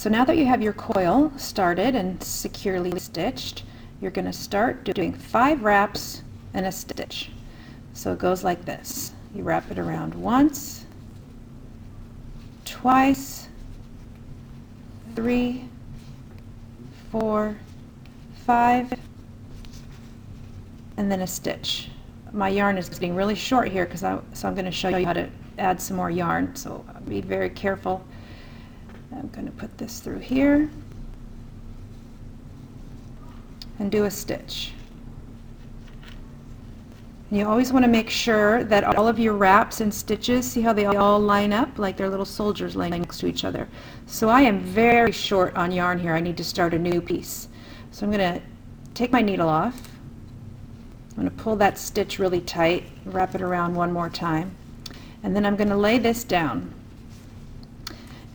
So now that you have your coil started and securely stitched, you're going to start doing 5 wraps and a stitch. So it goes like this. You wrap it around once, twice, 3, 4, 5, and then a stitch. My yarn is getting really short here so I'm going to show you how to add some more yarn, so be very careful. I'm going to put this through here and do a stitch. And you always want to make sure that all of your wraps and stitches, see how they all line up like they're little soldiers laying next to each other. So I am very short on yarn here. I need to start a new piece. So I'm going to take my needle off. I'm going to pull that stitch really tight, wrap it around one more time, and then I'm going to lay this down.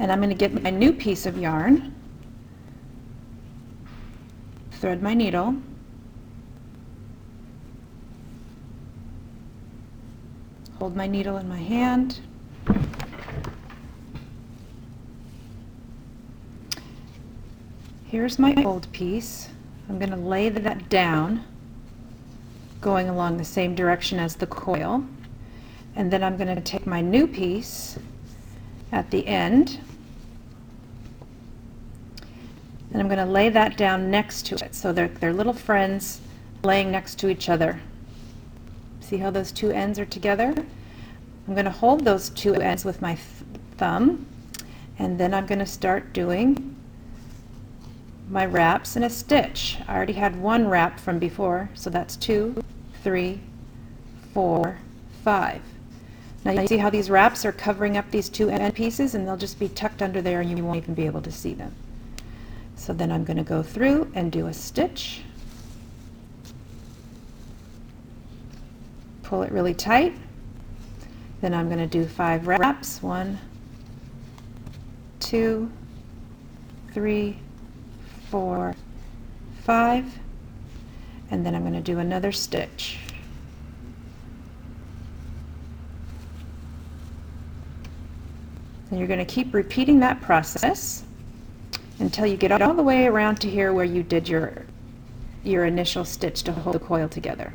And I'm going to get my new piece of yarn, thread my needle, hold my needle in my hand, here's my old piece. I'm going to lay that down, going along the same direction as the coil, and then I'm going to take my new piece at the end and I'm going to lay that down next to it, so they're little friends laying next to each other. See how those two ends are together? I'm going to hold those two ends with my thumb, and then I'm going to start doing my wraps and a stitch. I already had one wrap from before, so that's 2, 3, 4, 5. Now you see how these wraps are covering up these two end pieces, and they'll just be tucked under there and you won't even be able to see them. So then I'm going to go through and do a stitch, pull it really tight, then I'm going to do 5 wraps, 1, 2, 3, 4, 5, and then I'm going to do another stitch. And you're going to keep repeating that process until you get all the way around to here where you did your initial stitch to hold the coil together.